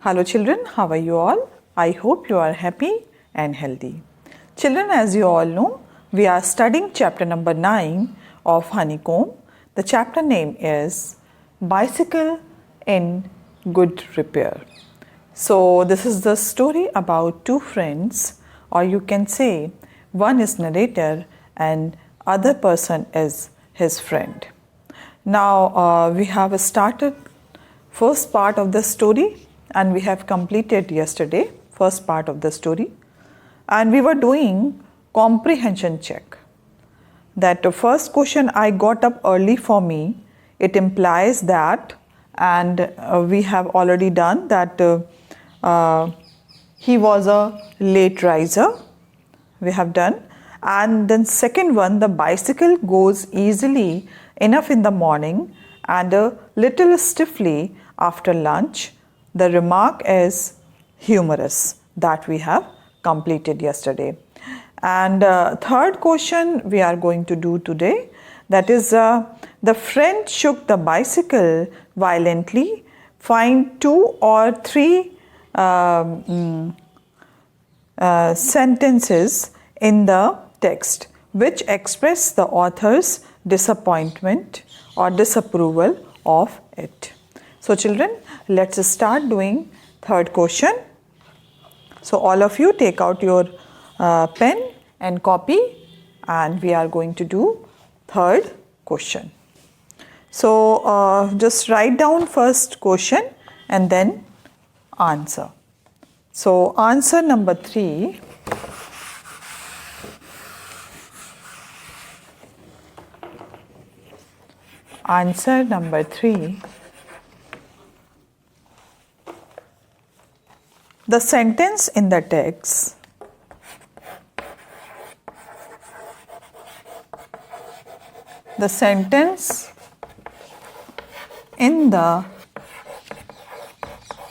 Hello children, how are you all? I hope you are happy and healthy. Children, as you all know, we are studying chapter number 9 of Honeycomb. The chapter name is Bicycle in Good Repair. So this is the story about two friends, or you can say one is narrator and other person is his friend. Now we have started first part of the story and we have completed yesterday first part of the story, and we were doing comprehension check. That the first question I got up early for me, it implies that, and we have already done that he was a late riser, we have done. And then second one, the bicycle goes easily enough in the morning and a little stiffly after lunch. The remark is humorous, that we have completed yesterday. And third question we are going to do today, that is the friend shook the bicycle violently. Find 2 or 3 sentences in the text which express the author's disappointment or disapproval of it. So children, let's start doing third question. So all of you take out your pen and copy, and we are going to do third question. So just write down first question and then answer. So answer number 3. Answer number 3. The sentence in the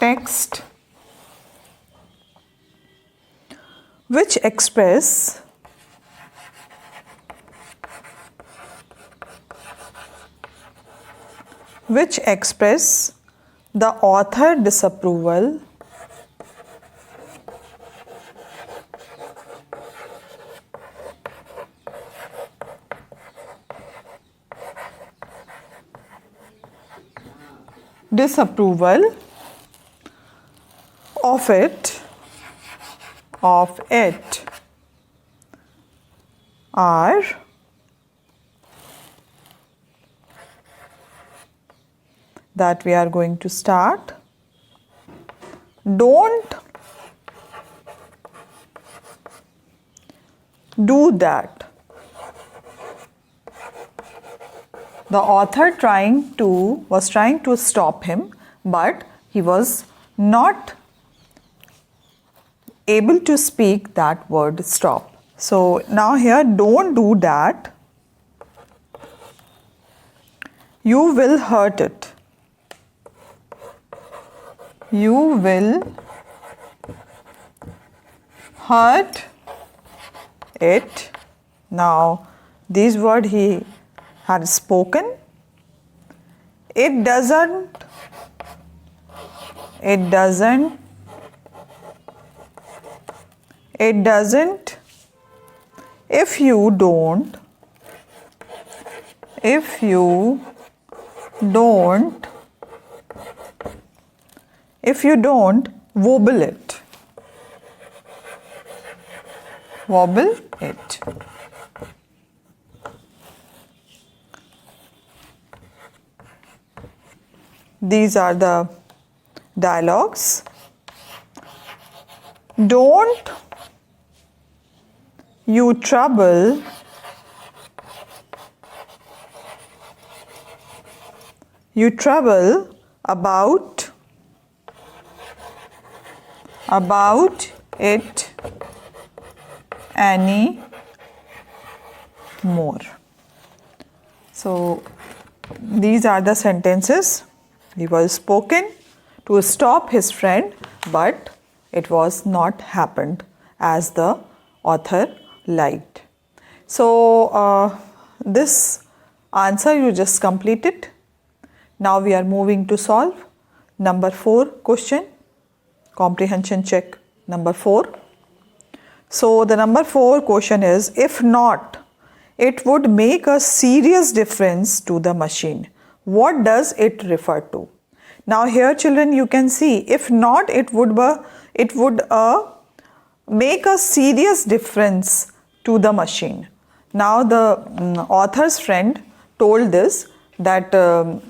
text which express the author disapproval of it are that we are going to start. Don't do that. The author was trying to stop him, but he was not able to speak that word stop. So now here, don't do that. You will hurt it. You will hurt it. Now these words he had spoken. It doesn't. If you don't wobble it. These are the dialogues. Don't you trouble about it any more. So these are the sentences. He was spoken to stop his friend, but it was not happened as the author liked. So this answer you just completed. Now we are moving to solve number 4 question. Comprehension check number 4. So the number 4 question is, if not, it would make a serious difference to the machine. What does it refer to? Now here children, you can see, if not, it would make a serious difference to the machine. Now the author's friend told this, that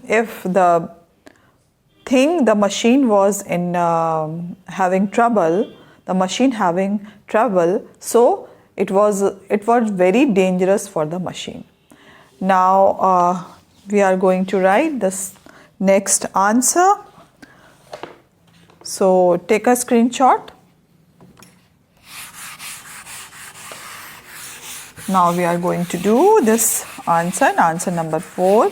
if the machine was in having trouble, so it was very dangerous for the machine. Now we are going to write this next answer. So take a screenshot. Now we are going to do this answer number 4.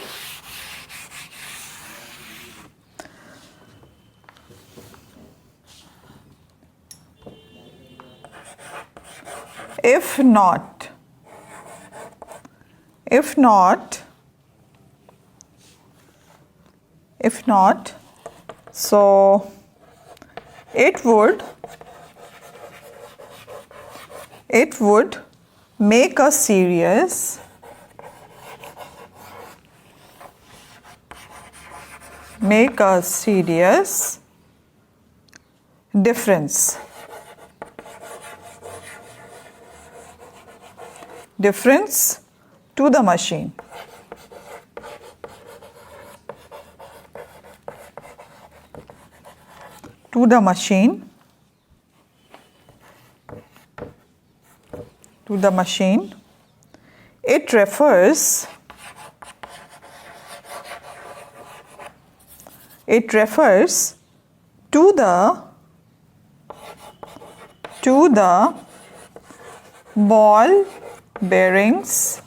If not, so it would make a serious difference to the machine. It refers to the ball bearings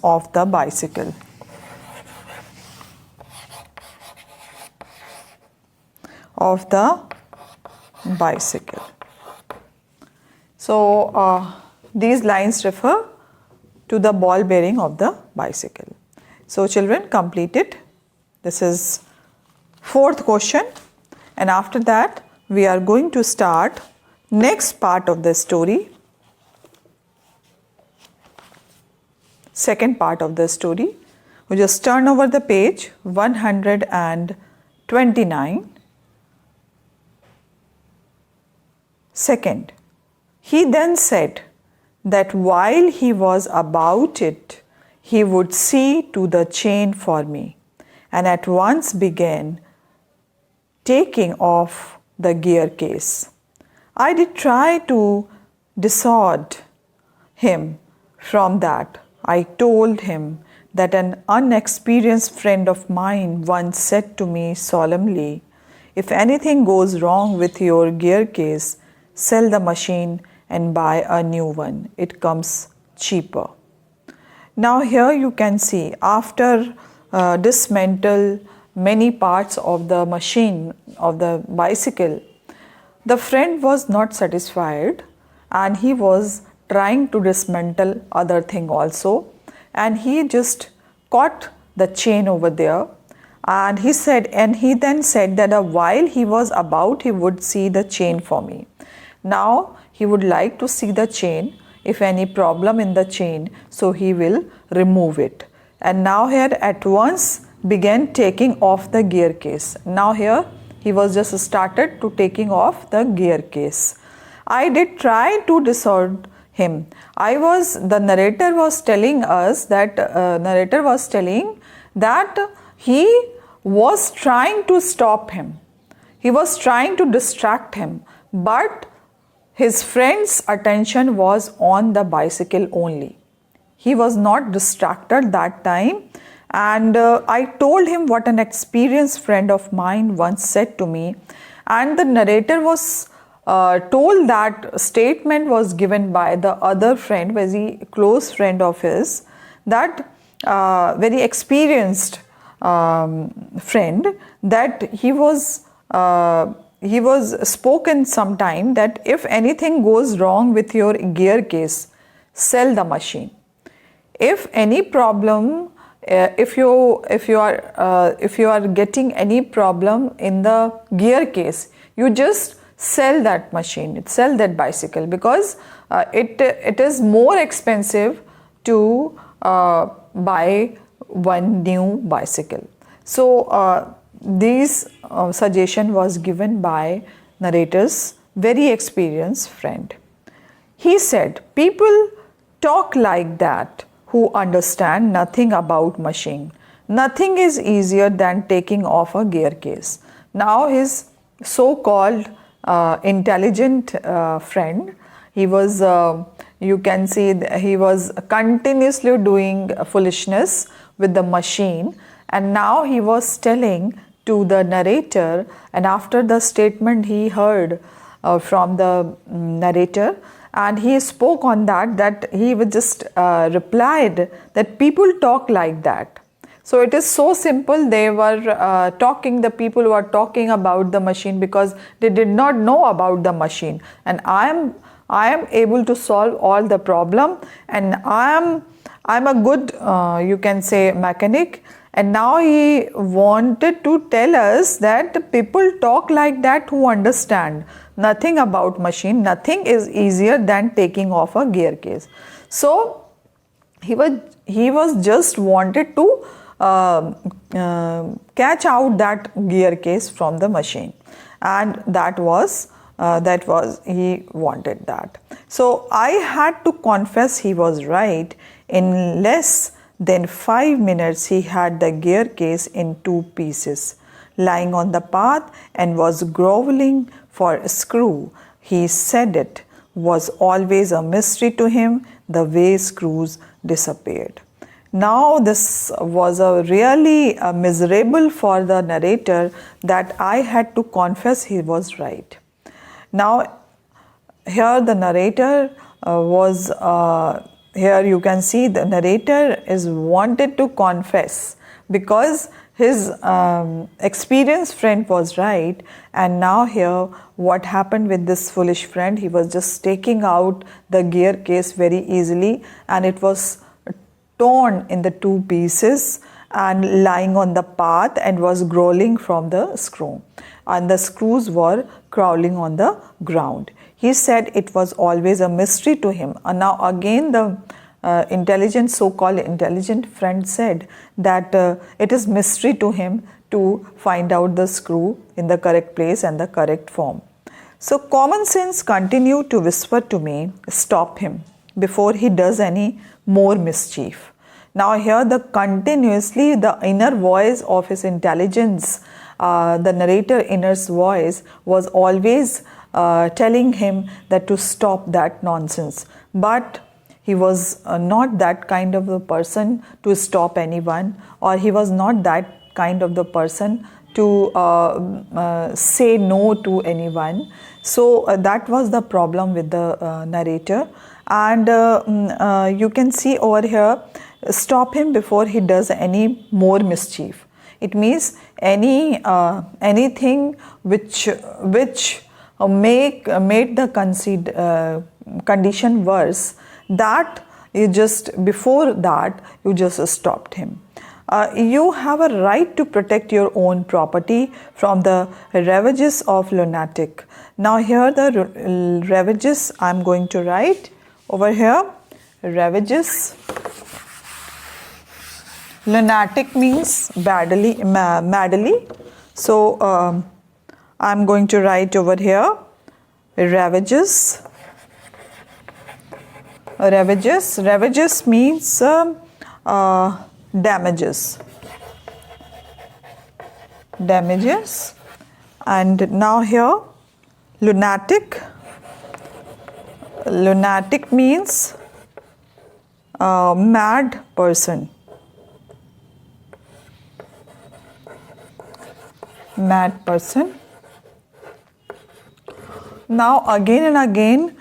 of the bicycle. So these lines refer to the ball bearing of the bicycle. So children, complete it. This is 4th question, and after that we are going to start next part of the story, second part of the story. We just turn over the page 129. Second, he then said that while he was about it, he would see to the chain for me, and at once began taking off the gear case. I did try to dissuade him from that. I told him that an unexperienced friend of mine once said to me solemnly, "If anything goes wrong with your gear case, sell the machine and buy a new one. It comes cheaper." Now here you can see, after dismantle many parts of the machine of the bicycle, the friend was not satisfied and he was trying to dismantle other thing also, and he just caught the chain over there, and he then said that while he was about, he would see the chain for me. Now he would like to see the chain, if any problem in the chain, so he will remove it. And now here at once began taking off the gear case. Now here he was just started to taking off the gear case. I did try to dissuade him. The narrator was telling that he was trying to stop him. He was trying to distract him, but his friend's attention was on the bicycle only. He was not distracted that time, and I told him what an experienced friend of mine once said to me, and the narrator was told that statement was given by the other friend, very close friend of his, that very experienced friend, that he was spoken sometime that if anything goes wrong with your gear case, sell the machine. If any problem if you are getting any problem in the gear case, you just sell that machine, sell that bicycle, because it is more expensive to buy one new bicycle. So this suggestion was given by narrator's very experienced friend. He said, people talk like that who understand nothing about machine. Nothing is easier than taking off a gear case. Now his so-called intelligent friend, he was, you can see he was continuously doing foolishness with the machine, and now he was telling to the narrator, and after the statement he heard from the narrator, and he spoke on that he just replied that people talk like that. So it is so simple. They were talking, the people were talking about the machine because they did not know about the machine, and I am able to solve all the problem, and I'm a good you can say mechanic. And now he wanted to tell us that people talk like that who understand nothing about machine. Nothing is easier than taking off a gear case. So he was just wanted to catch out that gear case from the machine, and that was he wanted that. So I had to confess he was right. In less than 5 minutes he had the gear case in 2 pieces, lying on the path, and was groveling for a screw. He said it was always a mystery to him the way screws disappeared. Now this was a really miserable for the narrator, that I had to confess he was right. Now here the narrator here you can see the narrator is wanted to confess because his experienced friend was right. And now here what happened with this foolish friend, he was just taking out the gear case very easily, and it was torn in the 2 pieces and lying on the path, and was growling from the screw, and the screws were crawling on the ground. He said it was always a mystery to him. And now again the so-called intelligent friend said that it is mystery to him to find out the screw in the correct place and the correct form. So common sense continued to whisper to me, stop him before he does any more mischief. Now here the inner voice of his intelligence, the narrator inner's voice was always telling him that to stop that nonsense. But he was not that kind of a person to stop anyone, or he was not that kind of the person to say no to anyone. So that was the problem with the narrator. And you can see over here, stop him before he does any more mischief. It means anything which made the condition worse, that you just before that you just stopped him. You have a right to protect your own property from the ravages of lunatic. Now here the ravages I am going to write over here. Ravages. Lunatic means madly. So I am going to write over here ravages. Ravages means damages. And now here lunatic. Lunatic means mad person. Mad person. Now again and again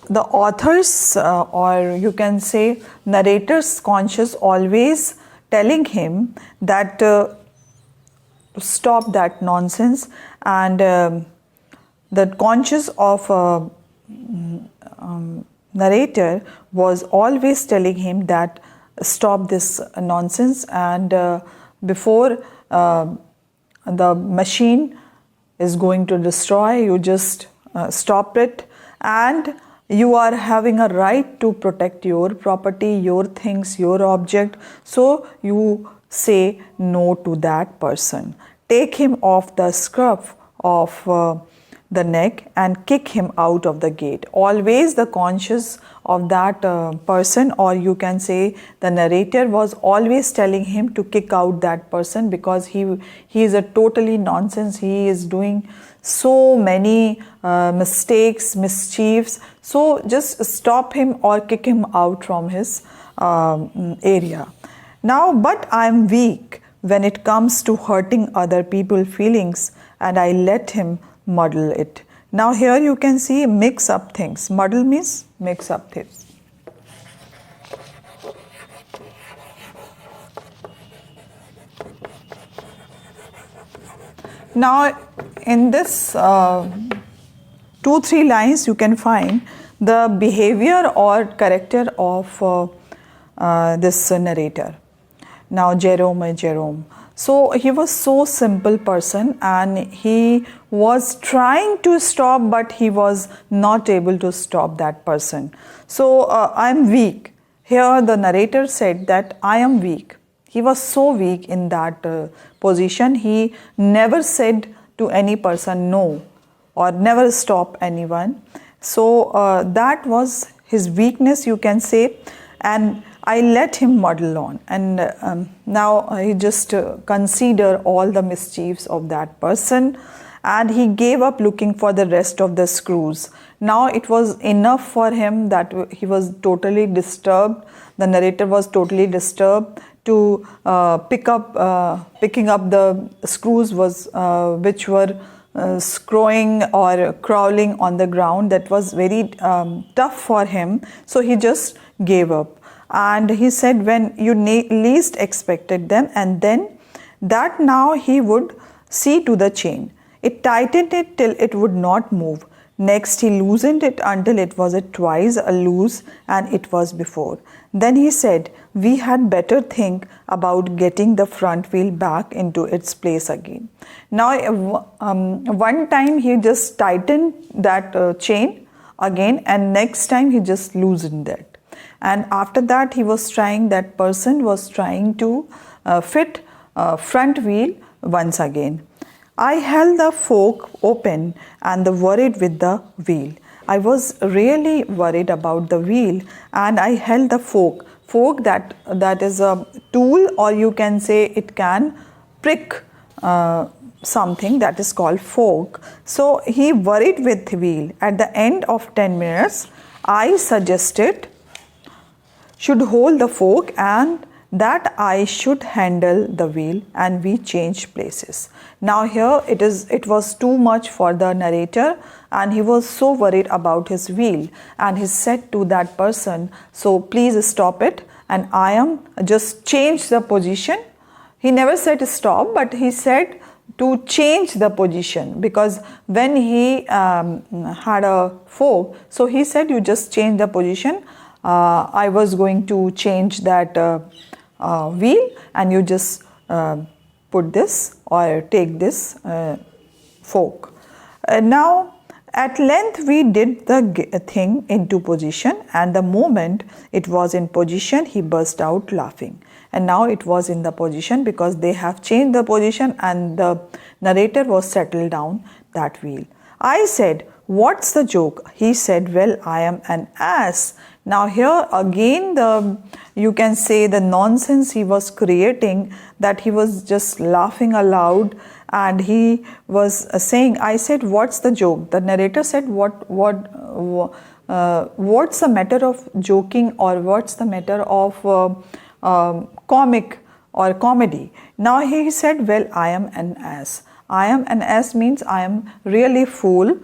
the author's or you can say narrator's conscious always telling him that stop that nonsense, and the conscious of narrator was always telling him that stop this nonsense, and before the machine is going to destroy, you just stop it, and you are having a right to protect your property, your things, your object. So you say no to that person. Take him off the scruff of the neck and kick him out of the gate. Always the conscious of that person, or you can say the narrator was always telling him to kick out that person, because he is a totally nonsense. He is doing so many mistakes, mischiefs. So just stop him or kick him out from his area. Now, but I am weak when it comes to hurting other people's feelings, and I let him muddle it. Now here you can see mix up things. Muddle means mix up things. Now in this 2-3 lines you can find the behavior or character of this narrator. Now Jerome. So he was so simple person, and he was trying to stop, but he was not able to stop that person. So I am weak. Here the narrator said that I am weak. He was so weak in that position. He never said to any person no, or never stop anyone. So that was his weakness, you can say, and I let him muddle on, and now he just consider all the mischiefs of that person, and he gave up looking for the rest of the screws. Now it was enough for him that he was totally disturbed. The narrator was totally disturbed to picking up the screws was which were screwing or crawling on the ground. That was very tough for him. So he just gave up. And he said when you least expected them, and then that now he would see to the chain. It tightened it till it would not move. Next he loosened it until it was twice a loose and it was before. Then he said, we had better think about getting the front wheel back into its place again. Now one time he just tightened that chain again, and next time he just loosened that. And after that that person was trying to fit front wheel once again. I held the fork open and worried with the wheel. I was really worried about the wheel, and I held the fork. Fork that is a tool, or you can say it can prick something, that is called fork. So he worried with wheel. At the end of 10 minutes, I suggested should hold the fork and that I should handle the wheel, and we changed places. Now here it was too much for the narrator, and he was so worried about his wheel, and he said to that person, so please stop it, and I am just change the position. He never said stop, but he said to change the position, because when he had a fork, so he said you just change the position. I was going to change that wheel, and you just put this or take this fork. Now at length we did the thing into position, and the moment it was in position he burst out laughing. And now it was in the position because they have changed the position, and the narrator was settled down that wheel. I said, what's the joke? He said, well, I am an ass. Now here again you can say the nonsense he was creating, that he was just laughing aloud, and he was saying, I said, what's the joke? The narrator said, what's the matter of joking, or what's the matter of comic or comedy? Now he said, well, I am an ass. I am an ass means I am really fool.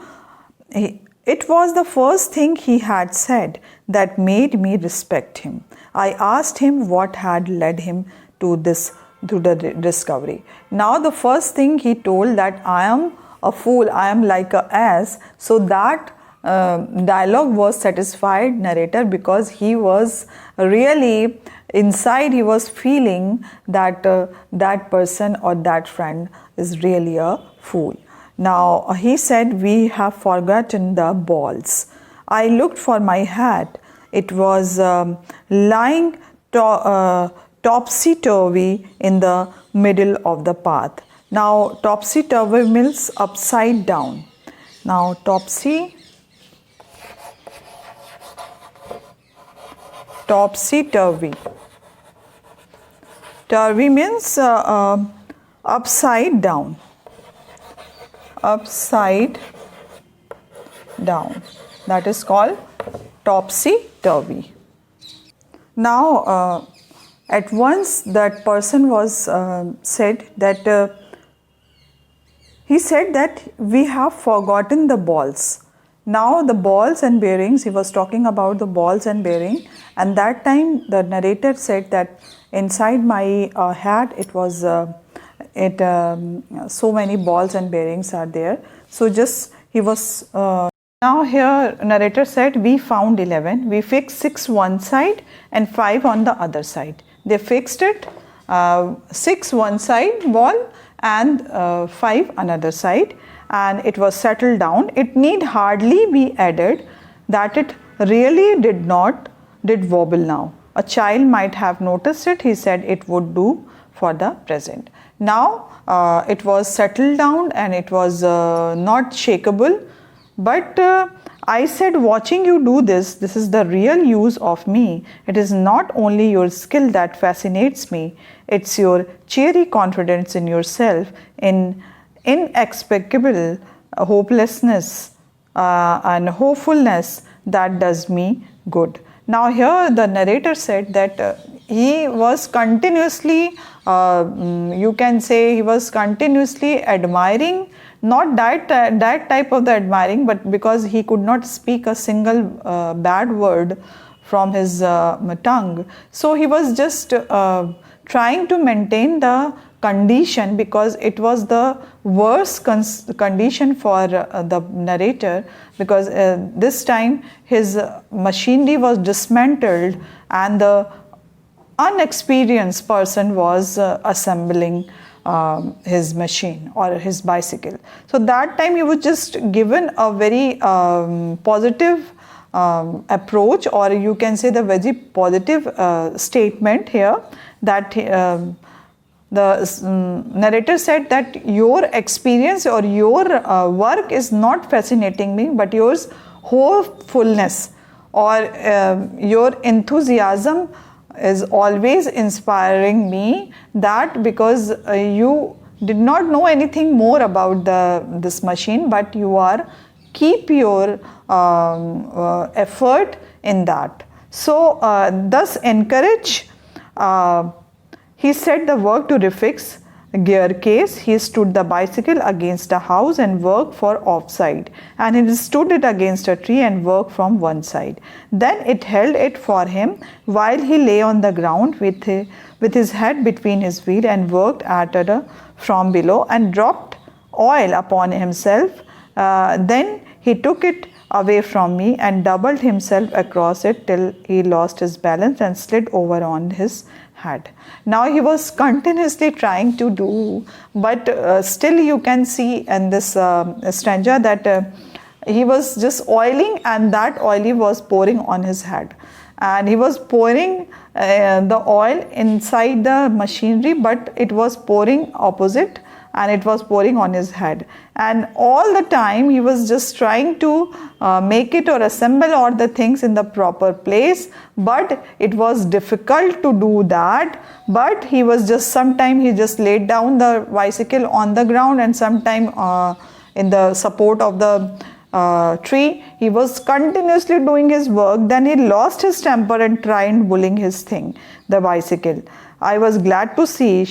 It was the first thing he had said that made me respect him. I asked him what had led him to the discovery. Now the first thing he told, that I am a fool, I am like an ass. So that dialogue was satisfied narrator, because he was really inside he was feeling that that person or that friend is really a fool. Now he said, we have forgotten the balls. I looked for my hat. It was lying topsy-turvy in the middle of the path. Now topsy-turvy means upside down. Now topsy-turvy. Turvy means upside down. Upside down. That is called topsy-turvy. Now, at once that person was said that he said that we have forgotten the balls. Now the balls and bearings, he was talking about the balls and bearing, and that time the narrator said that inside my hat it was so many balls and bearings are there. So just he was now here narrator said we found 11. We fixed 6 one side and 5 on the other side. They fixed it 6 one side ball and 5 another side, and it was settled down. It need hardly be added that it really did wobble now. A child might have noticed it. He said it would do for the present. Now it was settled down and it was not shakeable. But I said, watching you do this is the real use of me. It is not only your skill that fascinates me, it's your cheery confidence in yourself, in inexplicable hopelessness and hopefulness that does me good. Now here the narrator said that he was continuously, you can say he was continuously admiring, not that type of the admiring, but because he could not speak a single bad word from his tongue. So he was just trying to maintain the condition, because it was the worst condition for the narrator, because this time his machinery was dismantled and the unexperienced person was assembling his machine or his bicycle. So that time he was just given a very positive approach, or you can say the very positive statement here, that the narrator said that your experience or your work is not fascinating me, but yours hopefulness or your enthusiasm is always inspiring me, that because you did not know anything more about this machine, but you are keep your effort in that. So thus encourage, he set the work to refix gear case. He stood the bicycle against a house and worked for offside, and he stood it against a tree and worked from one side. Then it held it for him while he lay on the ground with his head between his wheel, and worked at it from below and dropped oil upon himself. Then he took it away from me and doubled himself across it till he lost his balance and slid over on his head. Now he was continuously trying to do, but still you can see in this stanza that he was just oiling, and that oil was pouring on his head, and he was pouring the oil inside the machinery, but it was pouring opposite, and it was pouring on his head. And all the time he was just trying to make it or assemble all the things in the proper place, but it was difficult to do that. But he was just, sometime he just laid down the bicycle on the ground, and sometime in the support of the tree, he was continuously doing his work. Then he lost his temper and tried bullying his thing, the bicycle. I was glad to see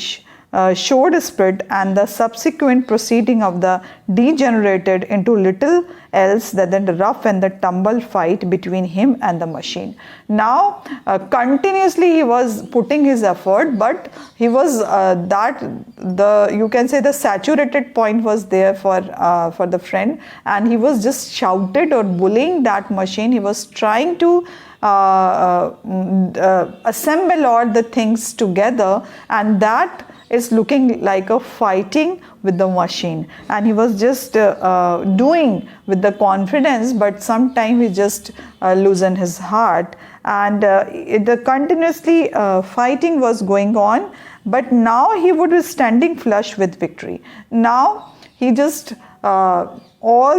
showed spirit, and the subsequent proceeding of the degenerated into little else than the rough and the tumble fight between him and the machine. Now continuously he was putting his effort, but he was you can say the saturated point was there for the friend, and he was just shouted or bullying that machine. He was trying to assemble all the things together, and that is looking like a fighting with the machine, and he was just doing with the confidence, but sometime he just loosened his heart, and the continuously fighting was going on, but now he would be standing flush with victory. Now he just all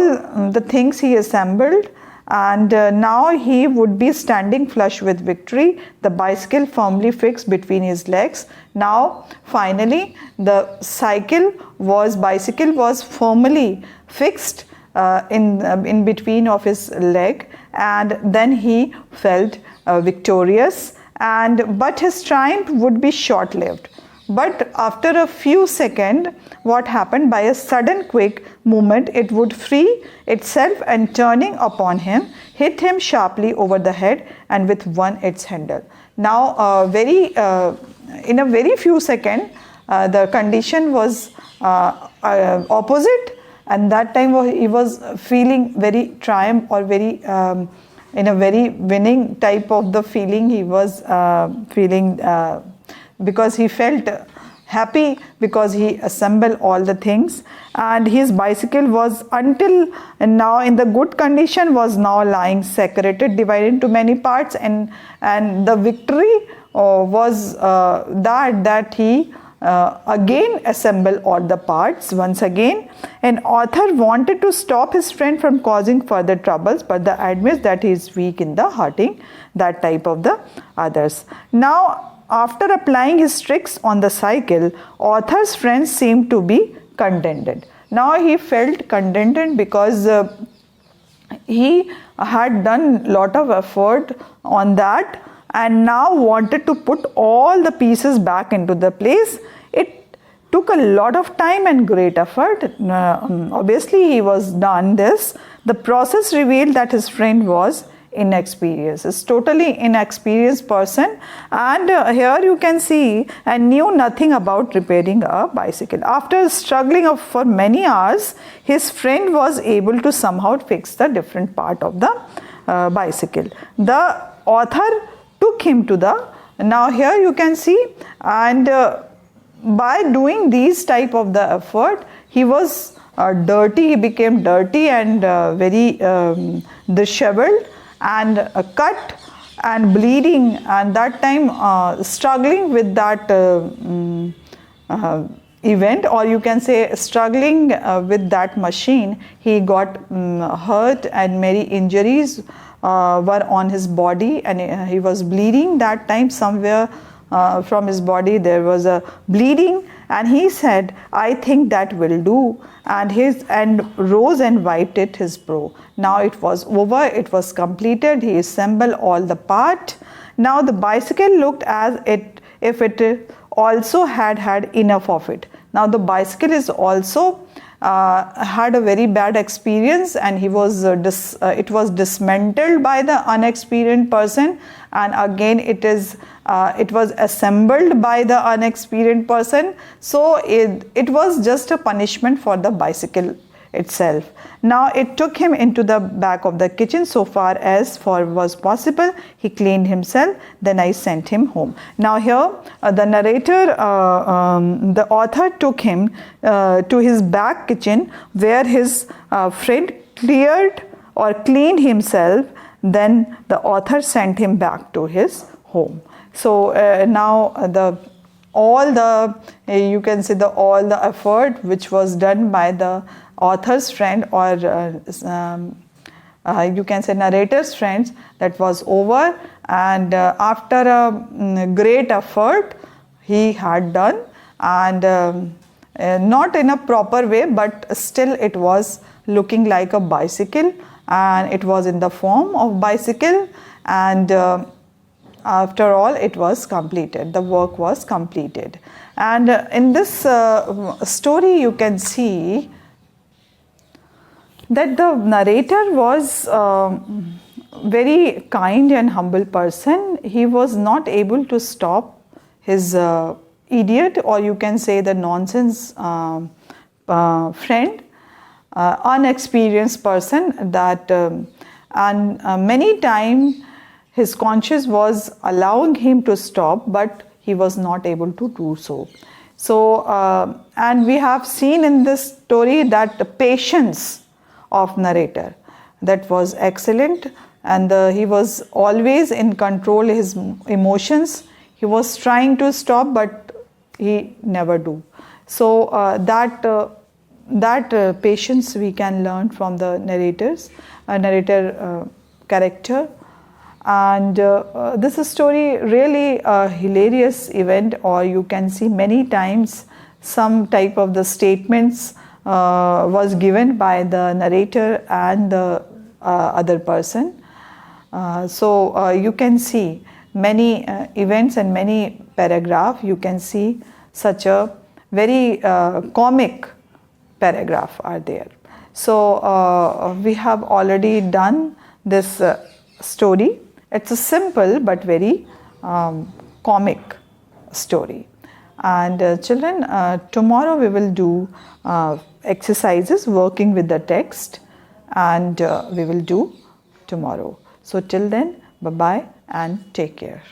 the things he assembled, and now he would be standing flush with victory, the bicycle firmly fixed between his legs. Now finally the bicycle was firmly fixed in between of his leg, and then he felt victorious, but his triumph would be short lived. But after a few seconds, what happened? By a sudden quick movement, it would free itself, and turning upon him, hit him sharply over the head, and with one its handle. Now in a very few seconds, the condition was opposite, and that time he was feeling very triumph, or very in a very winning type of the feeling he was feeling, because he felt happy because he assembled all the things, and his bicycle was until now in the good condition, was now lying separated, divided into many parts, and the victory was that he again assembled all the parts once again. An author wanted to stop his friend from causing further troubles, but the admits that he is weak in the hurting that type of the others. Now after applying his tricks on the cycle, author's friends seemed to be contented. Now he felt contented because he had done lot of effort on that, and now wanted to put all the pieces back into the place. It took a lot of time and great effort. Obviously he was done this. The process revealed that his friend was inexperienced, is totally inexperienced person, and here you can see, and knew nothing about repairing a bicycle. After struggling for many hours, his friend was able to somehow fix the different part of the bicycle. The author took him to the, now here you can see, and by doing these type of the effort, he was dirty, he became dirty and very disheveled, and cut and bleeding, and that time struggling with that event, or you can say struggling with that machine, he got hurt, and many injuries were on his body, and he was bleeding that time. Somewhere from his body there was a bleeding, and he said, "I think that will do," and rose and wiped it his brow. Now it was over, it was completed. He assembled all the part. Now the bicycle looked as if it also had enough of it. Now the bicycle is also had a very bad experience, and it was dismantled by the unexperienced person, and again it was assembled by the unexperienced person. So it was just a punishment for the bicycle itself. Now it took him into the back of the kitchen. So far as was possible, he cleaned himself. Then I sent him home. Now here the narrator, the author took him to his back kitchen, where his friend cleaned himself. Then the author sent him back to his home. So now all the effort which was done by the author's friend, or you can say narrator's friends, that was over, and after a great effort he had done, and not in a proper way, but still it was looking like a bicycle, and it was in the form of bicycle, and after all it was completed, the work was completed. And in this story you can see that the narrator was very kind and humble person. He was not able to stop his idiot, or you can say the nonsense friend, unexperienced person, that and many times his conscience was allowing him to stop, but he was not able to do so. So, and we have seen in this story that the patience of narrator, that was excellent, and he was always in control his emotions. He was trying to stop, but he never do. So that patience we can learn from the narrator character. And this story really a hilarious event, or you can see many times some type of the statements was given by the narrator and the other person. So you can see many events and many paragraph. You can see such a very comic paragraph are there. So we have already done this story. It's a simple but very comic story. And children, tomorrow we will do exercises working with the text, and we will do tomorrow. So till then, bye-bye and take care.